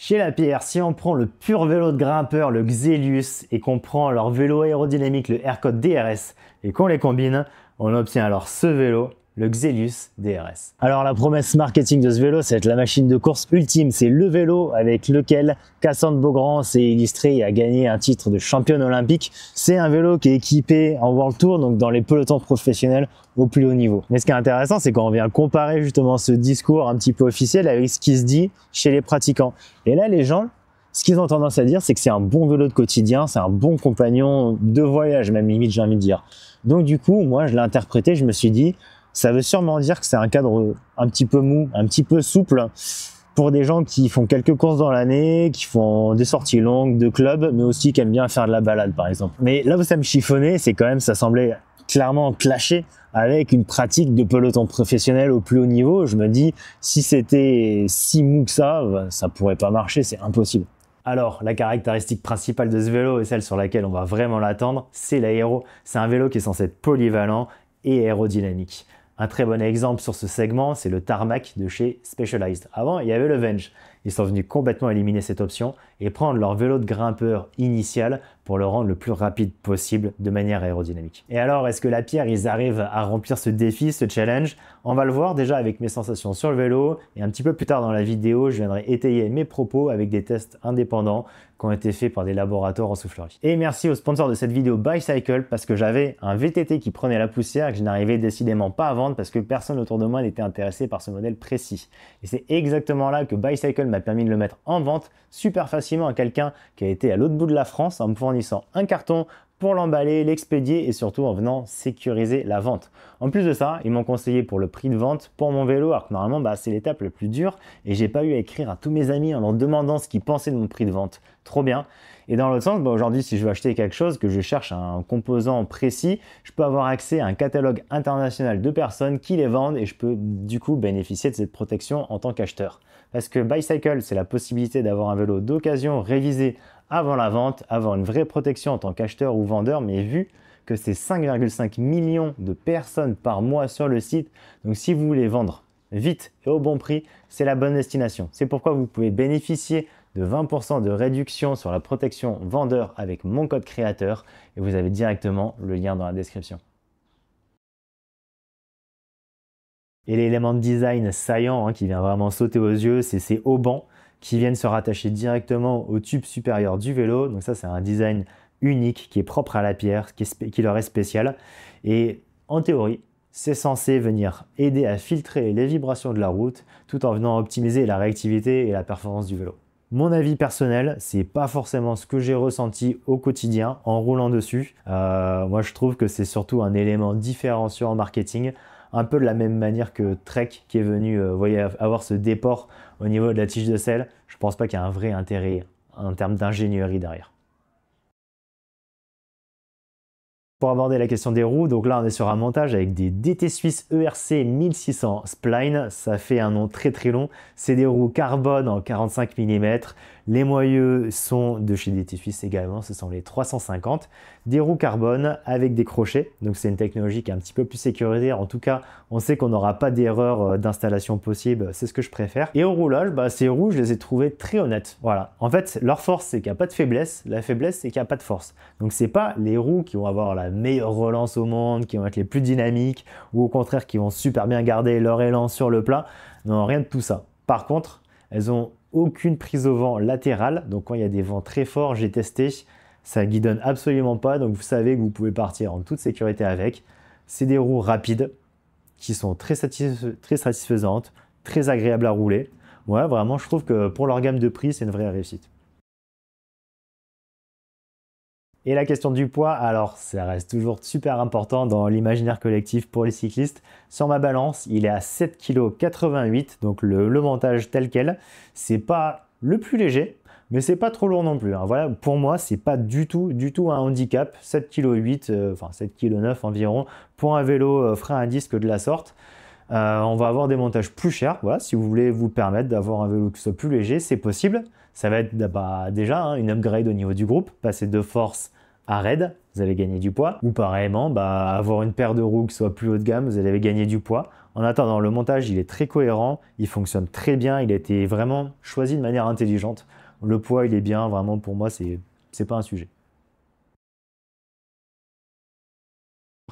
Chez Lapierre, si on prend le pur vélo de grimpeur, le Xelius, et qu'on prend leur vélo aérodynamique, le Aircode DRS, et qu'on les combine, on obtient alors ce vélo, le Xelius DRS. Alors la promesse marketing de ce vélo, c'est la machine de course ultime. C'est le vélo avec lequel Cassandre Beaugrand s'est illustrée et a gagné un titre de championne olympique. C'est un vélo qui est équipé en World Tour, donc dans les pelotons professionnels au plus haut niveau. Mais ce qui est intéressant, c'est quand on vient comparer justement ce discours un petit peu officiel avec ce qui se dit chez les pratiquants. Et là, les gens, ce qu'ils ont tendance à dire, c'est que c'est un bon vélo de quotidien, c'est un bon compagnon de voyage, même limite, j'ai envie de dire. Donc du coup, moi, je l'ai interprété, je me suis dit, ça veut sûrement dire que c'est un cadre un petit peu mou, un petit peu souple pour des gens qui font quelques courses dans l'année, qui font des sorties longues de club, mais aussi qui aiment bien faire de la balade par exemple. Mais là où ça me chiffonnait, c'est quand même, ça semblait clairement clasher avec une pratique de peloton professionnel au plus haut niveau. Je me dis, si c'était si mou que ça pourrait pas marcher, c'est impossible. Alors, la caractéristique principale de ce vélo et celle sur laquelle on va vraiment l'attendre, c'est l'aéro. C'est un vélo qui est censé être polyvalent et aérodynamique. Un très bon exemple sur ce segment, c'est le Tarmac de chez Specialized. Avant, il y avait le Venge. Ils sont venus complètement éliminer cette option et prendre leur vélo de grimpeur initial pour le rendre le plus rapide possible de manière aérodynamique. Et alors, est-ce que Lapierre, ils arrivent à remplir ce défi, ce challenge? On va le voir déjà avec mes sensations sur le vélo et un petit peu plus tard dans la vidéo, je viendrai étayer mes propos avec des tests indépendants qui ont été faits par des laboratoires en soufflerie. Et merci au sponsor de cette vidéo, Bicycle, parce que j'avais un VTT qui prenait la poussière et que je n'arrivais décidément pas à vendre parce que personne autour de moi n'était intéressé par ce modèle précis. Et c'est exactement là que Bicycle m'a permis de le mettre en vente super facilement à quelqu'un qui a été à l'autre bout de la France en me fournissant un carton pour l'emballer, l'expédier et surtout en venant sécuriser la vente. En plus de ça, ils m'ont conseillé pour le prix de vente pour mon vélo, alors que normalement c'est l'étape la plus dure et j'ai pas eu à écrire à tous mes amis en leur demandant ce qu'ils pensaient de mon prix de vente. Trop bien. Et dans l'autre sens, aujourd'hui, si je veux acheter quelque chose, que je cherche un composant précis, je peux avoir accès à un catalogue international de personnes qui les vendent et je peux du coup bénéficier de cette protection en tant qu'acheteur. Parce que Bicycle, c'est la possibilité d'avoir un vélo d'occasion révisé avant la vente, avoir une vraie protection en tant qu'acheteur ou vendeur, mais vu que c'est 5,5 millions de personnes par mois sur le site, donc si vous voulez vendre vite et au bon prix, c'est la bonne destination. C'est pourquoi vous pouvez bénéficier de 20% de réduction sur la protection vendeur avec mon code créateur et vous avez directement le lien dans la description. Et l'élément de design saillant qui vient vraiment sauter aux yeux, c'est ces haubans qui viennent se rattacher directement au tube supérieur du vélo. Donc ça, c'est un design unique qui est propre à Lapierre, qui leur est spécial. Et en théorie, c'est censé venir aider à filtrer les vibrations de la route tout en venant optimiser la réactivité et la performance du vélo. Mon avis personnel, c'est pas forcément ce que j'ai ressenti au quotidien en roulant dessus. Moi, je trouve que c'est surtout un élément différenciant en marketing, un peu de la même manière que Trek qui est venu avoir ce déport au niveau de la tige de selle. Je pense pas qu'il y a un vrai intérêt en termes d'ingénierie derrière. Pour aborder la question des roues, donc là on est sur un montage avec des DT Suisse ERC 1600 Spline, ça fait un nom très long, c'est des roues carbone en 45 mm, les moyeux sont de chez DT Suisse également, ce sont les 350, des roues carbone avec des crochets, donc c'est une technologie qui est un petit peu plus sécuritaire, en tout cas on sait qu'on n'aura pas d'erreur d'installation possible, c'est ce que je préfère. Et au roulage, ces roues je les ai trouvées très honnêtes, voilà. En fait leur force c'est qu'il n'y a pas de faiblesse, la faiblesse c'est qu'il n'y a pas de force, donc c'est pas les roues qui vont avoir la meilleure relance au monde, qui vont être les plus dynamiques ou au contraire qui vont super bien garder leur élan sur le plat. Non, rien de tout ça. Par contre, elles ont aucune prise au vent latérale. Donc quand il y a des vents très forts, j'ai testé, ça guidonne absolument pas. Donc vous savez que vous pouvez partir en toute sécurité avec. C'est des roues rapides qui sont très satisfaisantes, très agréables à rouler. Ouais, vraiment, je trouve que pour leur gamme de prix, c'est une vraie réussite. Et la question du poids, alors ça reste toujours super important dans l'imaginaire collectif pour les cyclistes. Sur ma balance, il est à 7,88 kg, donc le montage tel quel. C'est pas le plus léger, mais c'est pas trop lourd non plus. Voilà, pour moi, c'est pas du tout un handicap. 7,8 kg, enfin 7,9 kg environ, pour un vélo frein à disque de la sorte. On va avoir des montages plus chers. Voilà, si vous voulez vous permettre d'avoir un vélo qui soit plus léger, c'est possible. Ça va être déjà une upgrade au niveau du groupe, passer de force à raid, vous allez gagner du poids. Ou pareillement, avoir une paire de roues qui soit plus haut de gamme, vous allez gagner du poids. En attendant, le montage, il est très cohérent, il fonctionne très bien, il a été vraiment choisi de manière intelligente. Le poids, il est bien, vraiment pour moi, c'est pas un sujet.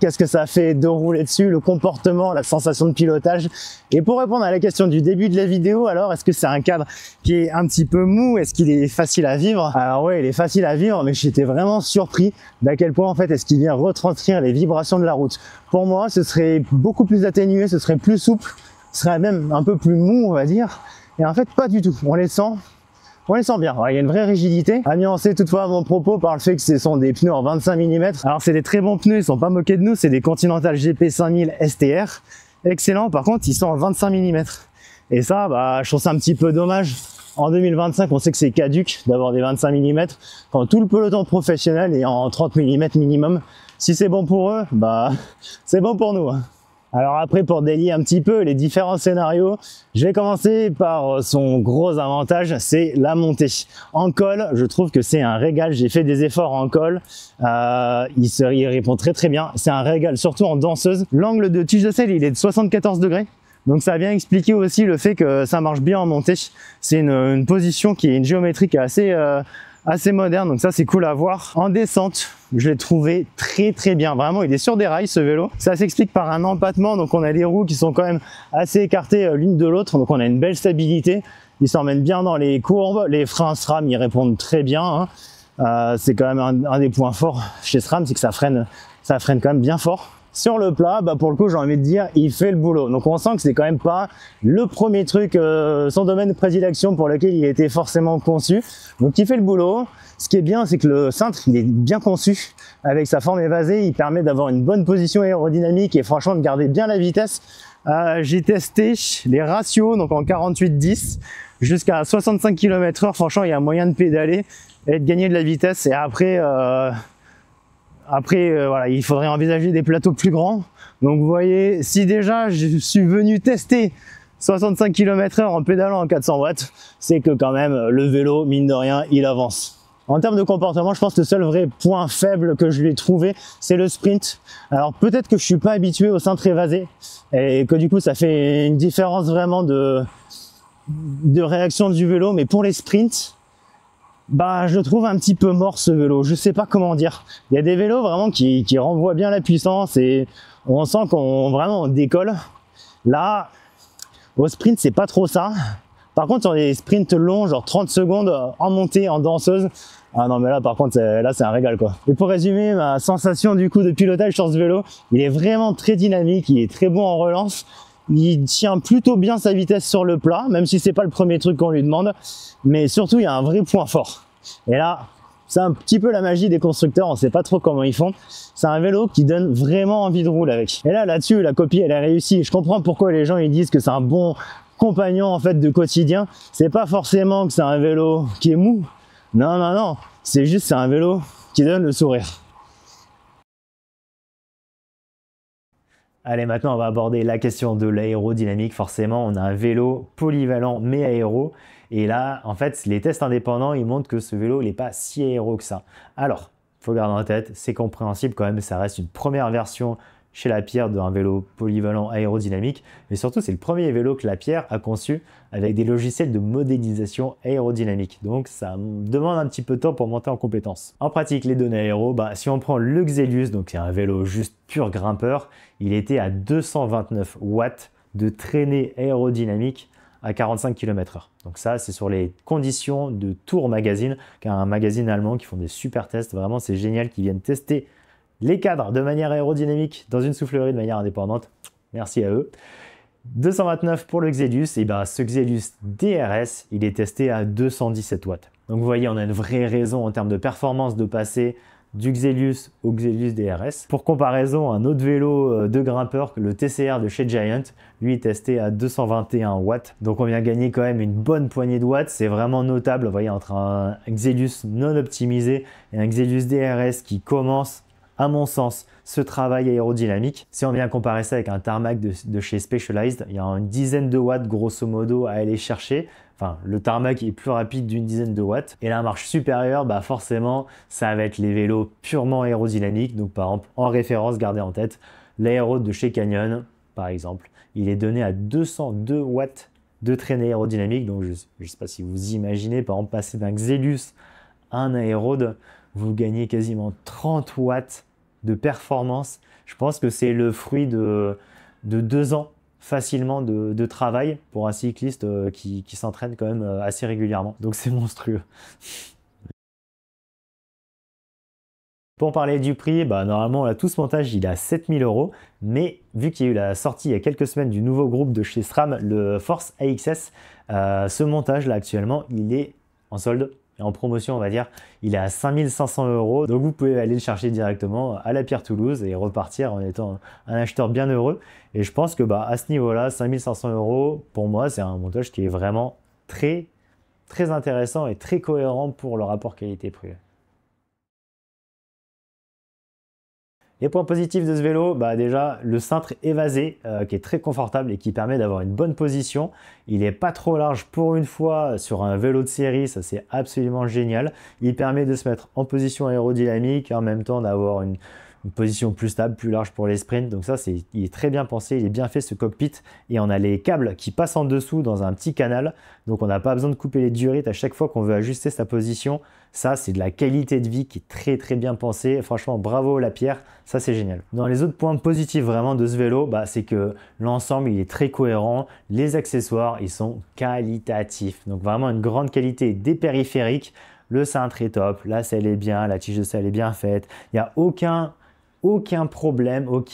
Qu'est-ce que ça fait de rouler dessus, le comportement, la sensation de pilotage. Et pour répondre à la question du début de la vidéo, alors est-ce que c'est un cadre qui est un petit peu mou? Est-ce qu'il est facile à vivre? Alors ouais, il est facile à vivre, mais j'étais vraiment surpris d'à quel point en fait est-ce qu'il vient retranscrire les vibrations de la route. Pour moi, ce serait beaucoup plus atténué, ce serait plus souple, ce serait même un peu plus mou, on va dire. Et en fait, pas du tout. On les sent bien. Alors, il y a une vraie rigidité. À nuancer toutefois mon propos par le fait que ce sont des pneus en 25 mm. Alors c'est des très bons pneus, ils sont pas moqués de nous, c'est des Continental GP 5000 STR. Excellent, par contre ils sont en 25 mm. Et ça, bah, je trouve ça un petit peu dommage. En 2025, on sait que c'est caduque d'avoir des 25 mm. Quand tout le peloton professionnel est en 30 mm minimum. Si c'est bon pour eux, bah c'est bon pour nous. Alors après, pour délier un petit peu les différents scénarios, je vais commencer par son gros avantage, c'est la montée. En col, je trouve que c'est un régal. J'ai fait des efforts en col, il répond très bien. C'est un régal, surtout en danseuse. L'angle de tige de selle, il est de 74 degrés. Donc ça vient expliquer aussi le fait que ça marche bien en montée. C'est une position qui est une géométrie qui est assez moderne, donc ça c'est cool à voir. En descente, je l'ai trouvé très bien, vraiment il est sur des rails ce vélo. Ça s'explique par un empattement, donc on a les roues qui sont quand même assez écartées l'une de l'autre, donc on a une belle stabilité. Il s'emmène bien dans les courbes, les freins SRAM ils répondent très bien, hein. C'est quand même un des points forts chez SRAM, c'est que ça freine quand même bien fort. Sur le plat, bah pour le coup, j'ai envie de dire, il fait le boulot. Donc on sent que c'est quand même pas le premier truc, son domaine de prédilection pour lequel il a été forcément conçu. Donc il fait le boulot. Ce qui est bien, c'est que le cintre, il est bien conçu. Avec sa forme évasée, il permet d'avoir une bonne position aérodynamique et franchement de garder bien la vitesse. J'ai testé les ratios, donc en 48-10 jusqu'à 65 km/h. Franchement, il y a moyen de pédaler et de gagner de la vitesse. Et après, voilà, il faudrait envisager des plateaux plus grands. Donc vous voyez, si déjà je suis venu tester 65 km/h en pédalant en 400 watts, c'est que quand même le vélo, mine de rien, il avance. En termes de comportement, je pense que le seul vrai point faible que je lui ai trouvé, c'est le sprint. Alors peut-être que je suis pas habitué au cintre évasé et que du coup ça fait une différence vraiment de réaction du vélo, mais pour les sprints, bah, je le trouve un petit peu mort ce vélo, je sais pas comment dire. Il y a des vélos vraiment qui renvoient bien la puissance et on sent qu'on vraiment on décolle. Là, au sprint, c'est pas trop ça. Par contre, sur les sprints longs, genre 30 secondes en montée, en danseuse, ah non mais là par contre, là c'est un régal quoi. Et pour résumer, ma sensation du coup de pilotage sur ce vélo, il est vraiment très dynamique, il est très bon en relance. Il tient plutôt bien sa vitesse sur le plat, même si c'est pas le premier truc qu'on lui demande. Mais surtout, il y a un vrai point fort. Et là, c'est un petit peu la magie des constructeurs, on sait pas trop comment ils font. C'est un vélo qui donne vraiment envie de rouler avec. Et là-dessus, la copie, elle a réussi. Je comprends pourquoi les gens ils disent que c'est un bon compagnon en fait de quotidien. C'est pas forcément que c'est un vélo qui est mou. Non. C'est juste c'est un vélo qui donne le sourire. Allez, maintenant on va aborder la question de l'aérodynamique. Forcément, on a un vélo polyvalent mais aéro. Et là, en fait, les tests indépendants, ils montrent que ce vélo, il n'est pas si aéro que ça. Alors, il faut garder en tête, c'est compréhensible quand même, ça reste une première version chez Lapierre d'un vélo polyvalent aérodynamique. Mais surtout, c'est le premier vélo que Lapierre a conçu avec des logiciels de modélisation aérodynamique. Donc, ça demande un petit peu de temps pour monter en compétence. En pratique, les données aéro, si on prend le Xelius, donc c'est un vélo juste pur grimpeur, il était à 229 watts de traînée aérodynamique à 45 km/h. Donc ça, c'est sur les conditions de Tour Magazine, qui est un magazine allemand qui font des super tests. Vraiment, c'est génial qu'ils viennent tester les cadres de manière aérodynamique dans une soufflerie de manière indépendante. Merci à eux. 229 pour le Xelius, et ce Xelius DRS, il est testé à 217 watts. Donc vous voyez, on a une vraie raison en termes de performance de passer du Xelius au Xelius DRS. Pour comparaison, un autre vélo de grimpeur, le TCR de chez Giant, lui est testé à 221 watts. Donc on vient gagner quand même une bonne poignée de watts. C'est vraiment notable, vous voyez, entre un Xelius non optimisé et un Xelius DRS qui commence, à mon sens, ce travail aérodynamique. Si on vient comparer ça avec un tarmac de chez Specialized, il y a une dizaine de watts grosso modo à aller chercher. Enfin, le tarmac est plus rapide d'une dizaine de watts. Et la marche supérieure, forcément, ça va être les vélos purement aérodynamiques. Donc par exemple, en référence, gardez en tête l'aéro de chez Canyon, par exemple. il est donné à 202 watts de traînée aérodynamique. Donc je ne sais pas si vous imaginez, par exemple, passer d'un Xelius à un Aérode, vous gagnez quasiment 30 watts de performance. Je pense que c'est le fruit de 2 ans facilement de travail pour un cycliste qui s'entraîne quand même assez régulièrement. Donc c'est monstrueux. Pour parler du prix, normalement là, tout ce montage il est à 7000 €, mais vu qu'il y a eu la sortie il y a quelques semaines du nouveau groupe de chez SRAM, le Force AXS, ce montage là actuellement il est en solde, en promotion on va dire, il est à 5500 €, donc vous pouvez aller le chercher directement à la Pierre Toulouse et repartir en étant un acheteur bien heureux. Et je pense que à ce niveau là, 5500 € pour moi c'est un montage qui est vraiment très intéressant et très cohérent pour le rapport qualité-prix. Les points positifs de ce vélo, déjà le cintre évasé qui est très confortable et qui permet d'avoir une bonne position. Il n'est pas trop large pour une fois sur un vélo de série, ça c'est absolument génial. Il permet de se mettre en position aérodynamique et en même temps d'avoir une position plus stable, plus large pour les sprints. Donc ça, il est très bien pensé, il est bien fait ce cockpit. Et on a les câbles qui passent en dessous dans un petit canal. Donc on n'a pas besoin de couper les durites à chaque fois qu'on veut ajuster sa position. Ça, c'est de la qualité de vie qui est très bien pensée. Franchement, bravo la Pierre, ça c'est génial. Dans les autres points positifs vraiment de ce vélo, c'est que l'ensemble, il est très cohérent. Les accessoires, ils sont qualitatifs. Donc vraiment une grande qualité des périphériques. Le cintre est top, la selle est bien, la tige de selle est bien faite. Il n'y a aucun problème, vous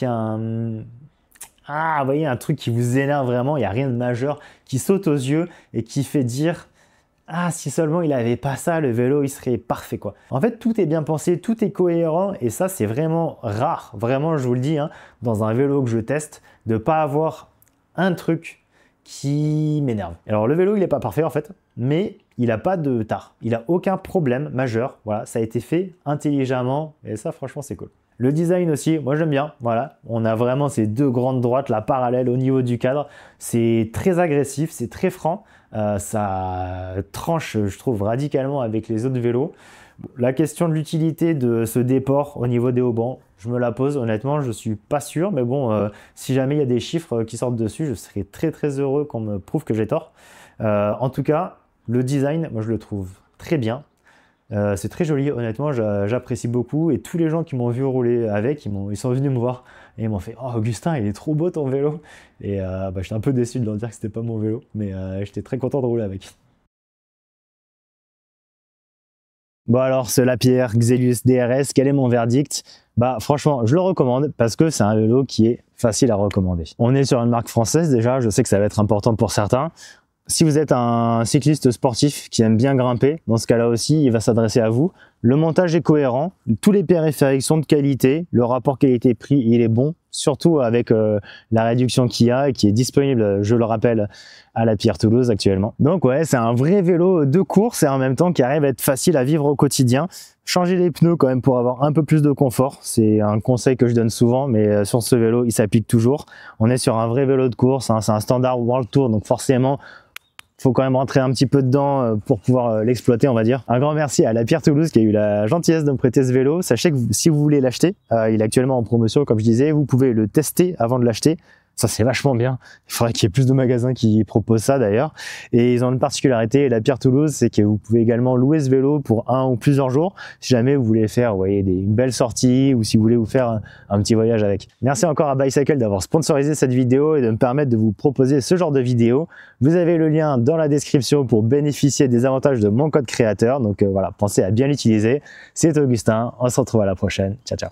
voyez, un truc qui vous énerve vraiment, il n'y a rien de majeur qui saute aux yeux et qui fait dire si seulement il n'avait pas ça, le vélo il serait parfait quoi. En fait, tout est bien pensé, tout est cohérent et ça c'est vraiment rare, vraiment je vous le dis, dans un vélo que je teste, de ne pas avoir un truc qui m'énerve. Alors le vélo il n'est pas parfait en fait, mais il n'a pas de tare, il n'a aucun problème majeur, voilà, ça a été fait intelligemment et ça franchement c'est cool. Le design aussi, moi j'aime bien, voilà, on a vraiment ces deux grandes droites là parallèles au niveau du cadre, c'est très agressif, c'est très franc, ça tranche je trouve radicalement avec les autres vélos. La question de l'utilité de ce déport au niveau des haubans, je me la pose honnêtement, je suis pas sûr, mais bon, si jamais il y a des chiffres qui sortent dessus, je serais très heureux qu'on me prouve que j'ai tort. En tout cas, le design, moi je le trouve très bien. C'est très joli, honnêtement, j'apprécie beaucoup et tous les gens qui m'ont vu rouler avec, ils sont venus me voir et ils m'ont fait « Oh Augustin, il est trop beau ton vélo !» Et j'étais un peu déçu de leur dire que c'était pas mon vélo, mais j'étais très content de rouler avec. Bon alors, ce Lapierre Xelius DRS, quel est mon verdict? Franchement, je le recommande parce que c'est un vélo qui est facile à recommander. On est sur une marque française déjà, je sais que ça va être important pour certains. Si vous êtes un cycliste sportif qui aime bien grimper, dans ce cas-là aussi, il va s'adresser à vous. Le montage est cohérent, tous les périphériques sont de qualité, le rapport qualité-prix il est bon, surtout avec la réduction qu'il y a et qui est disponible, je le rappelle, à la Pierre Toulouse actuellement. Donc ouais, c'est un vrai vélo de course et en même temps qui arrive à être facile à vivre au quotidien. Changer les pneus quand même pour avoir un peu plus de confort, c'est un conseil que je donne souvent, mais sur ce vélo, il s'applique toujours. On est sur un vrai vélo de course, c'est un standard World Tour, donc forcément, faut quand même rentrer un petit peu dedans pour pouvoir l'exploiter, on va dire. Un grand merci à la Pierre Toulouse qui a eu la gentillesse de me prêter ce vélo. Sachez que si vous voulez l'acheter, il est actuellement en promotion, comme je disais, vous pouvez le tester avant de l'acheter. Ça, c'est vachement bien. Il faudrait qu'il y ait plus de magasins qui proposent ça d'ailleurs. Et ils ont une particularité, la Pierre Toulouse, c'est que vous pouvez également louer ce vélo pour 1 ou plusieurs jours si jamais vous voulez faire une belle sortie ou si vous voulez vous faire un petit voyage avec. Merci encore à Bicycle d'avoir sponsorisé cette vidéo et de me permettre de vous proposer ce genre de vidéo. Vous avez le lien dans la description pour bénéficier des avantages de mon code créateur. Donc voilà, pensez à bien l'utiliser. C'est Augustin, on se retrouve à la prochaine. Ciao, ciao.